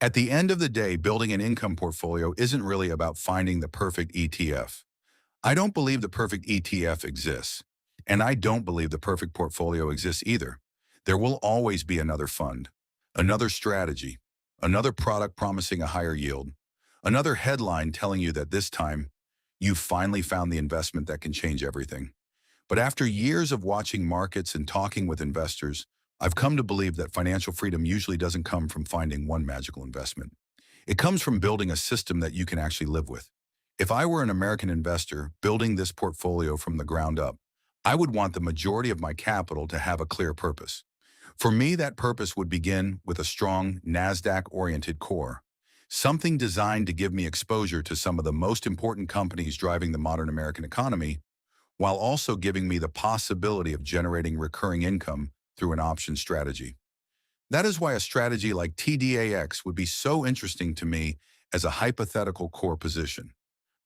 At the end of the day, building an income portfolio isn't really about finding the perfect ETF. I don't believe the perfect ETF exists, and I don't believe the perfect portfolio exists either. There will always be another fund, another strategy, another product promising a higher yield, another headline telling you that this time you've finally found the investment that can change everything. But after years of watching markets and talking with investors, I've come to believe that financial freedom usually doesn't come from finding one magical investment. It comes from building a system that you can actually live with. If I were an American investor building this portfolio from the ground up, I would want the majority of my capital to have a clear purpose. For me, that purpose would begin with a strong NASDAQ-oriented core, something designed to give me exposure to some of the most important companies driving the modern American economy, while also giving me the possibility of generating recurring income through an option strategy. That is why a strategy like TDAX would be so interesting to me as a hypothetical core position.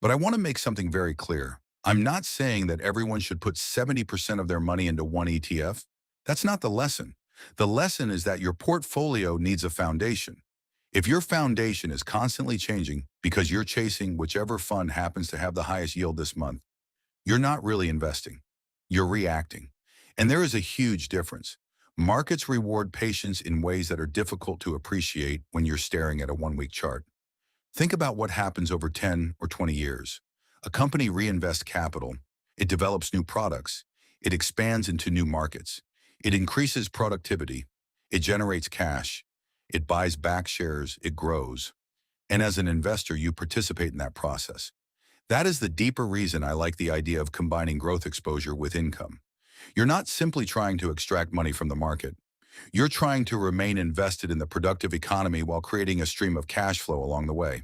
But I want to make something very clear. I'm not saying that everyone should put 70% of their money into one ETF. That's not the lesson. The lesson is that your portfolio needs a foundation. If your foundation is constantly changing because you're chasing whichever fund happens to have the highest yield this month, you're not really investing. You're reacting. And there is a huge difference. Markets reward patience in ways that are difficult to appreciate when you're staring at a one-week chart. Think about what happens over 10 or 20 years. A company reinvests capital. It develops new products. It expands into new markets. It increases productivity. It generates cash. It buys back shares. It grows. And as an investor, you participate in that process. That is the deeper reason I like the idea of combining growth exposure with income. You're not simply trying to extract money from the market. You're trying to remain invested in the productive economy while creating a stream of cash flow along the way.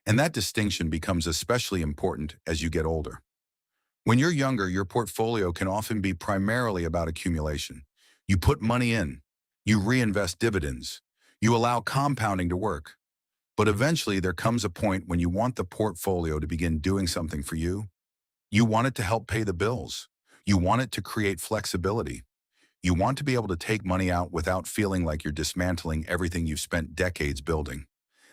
And that distinction becomes especially important as you get older. When you're younger, your portfolio can often be primarily about accumulation. You put money in. You reinvest dividends. You allow compounding to work. But eventually, there comes a point when you want the portfolio to begin doing something for you. You want it to help pay the bills. You want it to create flexibility. You want to be able to take money out without feeling like you're dismantling everything you've spent decades building.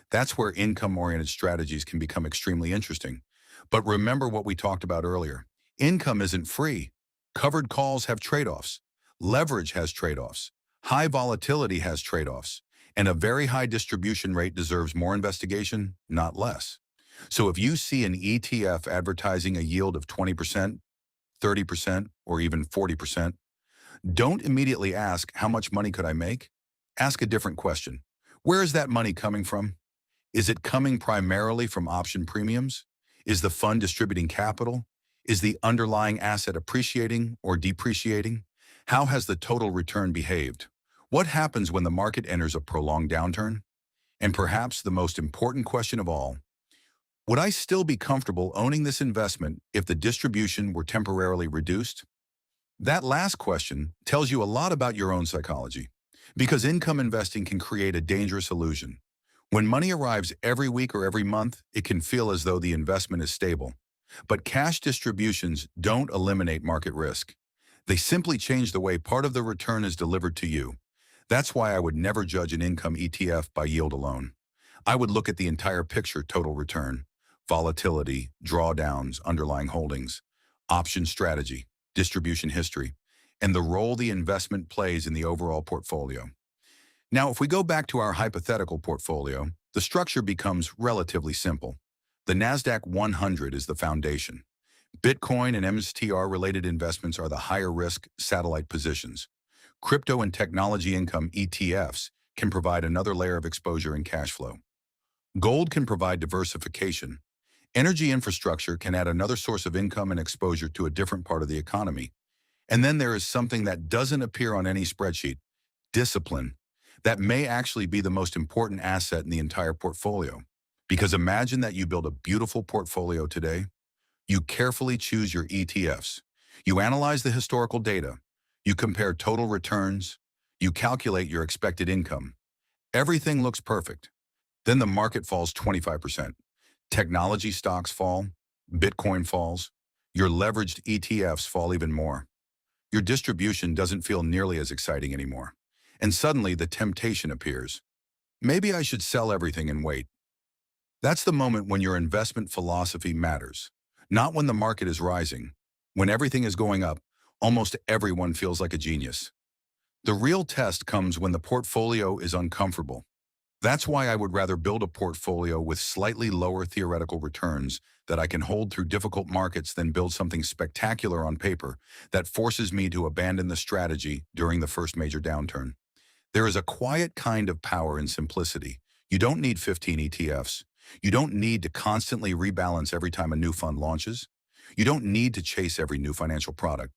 That's where income-oriented strategies can become extremely interesting. But remember what we talked about earlier. Income isn't free. Covered calls have trade-offs. Leverage has trade-offs. High volatility has trade-offs. And a very high distribution rate deserves more investigation, not less. So if you see an ETF advertising a yield of 20%, 30%, or even 40%, don't immediately ask, how much money could I make? Ask a different question. Where is that money coming from? Is it coming primarily from option premiums? Is the fund distributing capital? Is the underlying asset appreciating or depreciating? How has the total return behaved? What happens when the market enters a prolonged downturn? And perhaps the most important question of all, would I still be comfortable owning this investment if the distribution were temporarily reduced? That last question tells you a lot about your own psychology, because income investing can create a dangerous illusion. When money arrives every week or every month, it can feel as though the investment is stable. But cash distributions don't eliminate market risk. They simply change the way part of the return is delivered to you. That's why I would never judge an income ETF by yield alone. I would look at the entire picture: total return, volatility, drawdowns, underlying holdings, option strategy, distribution history, and the role the investment plays in the overall portfolio. Now, if we go back to our hypothetical portfolio, the structure becomes relatively simple. The NASDAQ 100 is the foundation. Bitcoin and MSTR-related investments are the higher-risk satellite positions. Crypto and technology income ETFs can provide another layer of exposure and cash flow. Gold can provide diversification. Energy infrastructure can add another source of income and exposure to a different part of the economy. And then there is something that doesn't appear on any spreadsheet: discipline. That may actually be the most important asset in the entire portfolio. Because imagine that you build a beautiful portfolio today. You carefully choose your ETFs. You analyze the historical data. You compare total returns. You calculate your expected income. Everything looks perfect. Then the market falls 25%. Technology stocks fall. Bitcoin falls. Your leveraged ETFs fall even more. Your distribution doesn't feel nearly as exciting anymore. And suddenly the temptation appears. Maybe I should sell everything and wait. That's the moment when your investment philosophy matters. Not when the market is rising. When everything is going up, almost everyone feels like a genius. The real test comes when the portfolio is uncomfortable. That's why I would rather build a portfolio with slightly lower theoretical returns that I can hold through difficult markets than build something spectacular on paper that forces me to abandon the strategy during the first major downturn. There is a quiet kind of power in simplicity. You don't need 15 ETFs. You don't need to constantly rebalance every time a new fund launches. You don't need to chase every new financial product.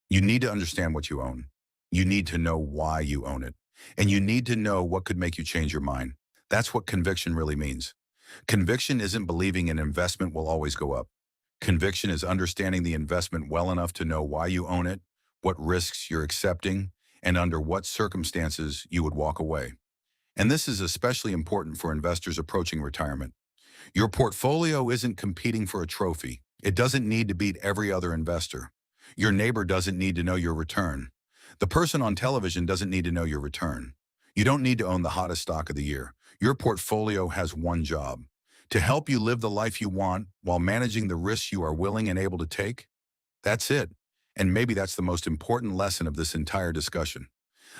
You need to understand what you own. You need to know why you own it. And you need to know what could make you change your mind. That's what conviction really means. Conviction isn't believing an investment will always go up. Conviction is understanding the investment well enough to know why you own it, what risks you're accepting, and under what circumstances you would walk away. And this is especially important for investors approaching retirement. Your portfolio isn't competing for a trophy. It doesn't need to beat every other investor. Your neighbor doesn't need to know your return. The person on television doesn't need to know your return. You don't need to own the hottest stock of the year. Your portfolio has one job: to help you live the life you want while managing the risks you are willing and able to take. That's it. And maybe that's the most important lesson of this entire discussion.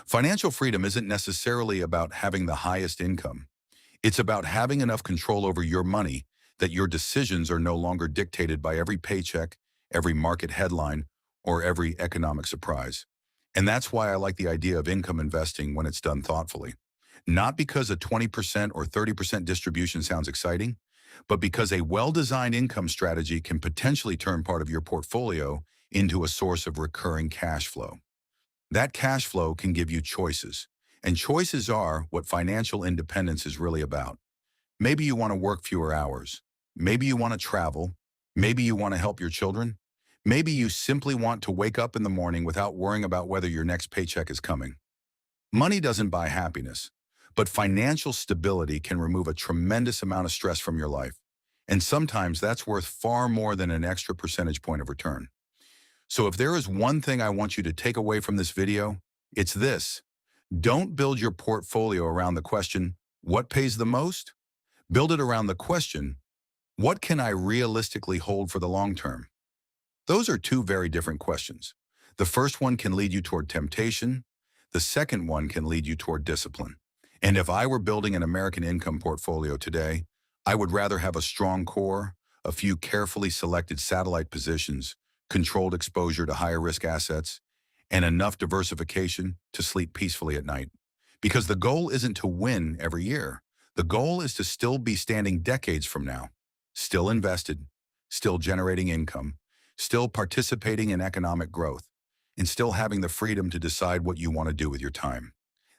Financial freedom isn't necessarily about having the highest income. It's about having enough control over your money that your decisions are no longer dictated by every paycheck, every market headline, or every economic surprise. And that's why I like the idea of income investing when it's done thoughtfully. Not because a 20% or 30% distribution sounds exciting, but because a well-designed income strategy can potentially turn part of your portfolio into a source of recurring cash flow. That cash flow can give you choices, and choices are what financial independence is really about. Maybe you want to work fewer hours. Maybe you want to travel. Maybe you want to help your children. Maybe you simply want to wake up in the morning without worrying about whether your next paycheck is coming. Money doesn't buy happiness, but financial stability can remove a tremendous amount of stress from your life. And sometimes that's worth far more than an extra percentage point of return. So if there is one thing I want you to take away from this video, it's this. Don't build your portfolio around the question, what pays the most? Build it around the question, what can I realistically hold for the long term? Those are two very different questions. The first one can lead you toward temptation. The second one can lead you toward discipline. And if I were building an American income portfolio today, I would rather have a strong core, a few carefully selected satellite positions, controlled exposure to higher risk assets, and enough diversification to sleep peacefully at night. Because the goal isn't to win every year. The goal is to still be standing decades from now, still invested, still generating income, still participating in economic growth, and still having the freedom to decide what you want to do with your time.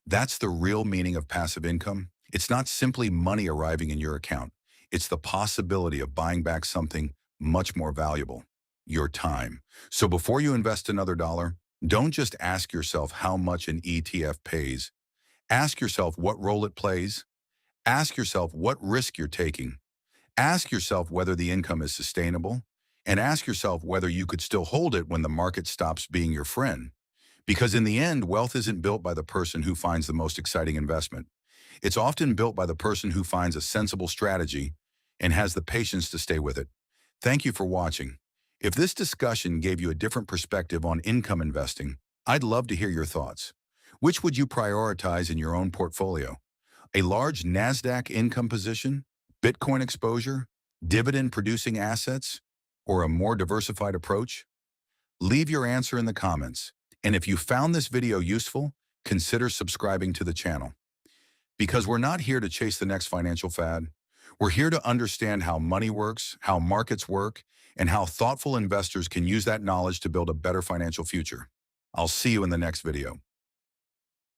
That's the real meaning of passive income. It's not simply money arriving in your account. It's the possibility of buying back something much more valuable, your time. So before you invest another dollar, don't just ask yourself how much an ETF pays. Ask yourself what role it plays. Ask yourself what risk you're taking. Ask yourself whether the income is sustainable. And ask yourself whether you could still hold it when the market stops being your friend. Because in the end, wealth isn't built by the person who finds the most exciting investment. It's often built by the person who finds a sensible strategy and has the patience to stay with it. Thank you for watching. If this discussion gave you a different perspective on income investing, I'd love to hear your thoughts. Which would you prioritize in your own portfolio? A large NASDAQ income position, Bitcoin exposure, dividend-producing assets, or a more diversified approach? Leave your answer in the comments. And if you found this video useful, consider subscribing to the channel. Because we're not here to chase the next financial fad. We're here to understand how money works, how markets work, and how thoughtful investors can use that knowledge to build a better financial future. I'll see you in the next video.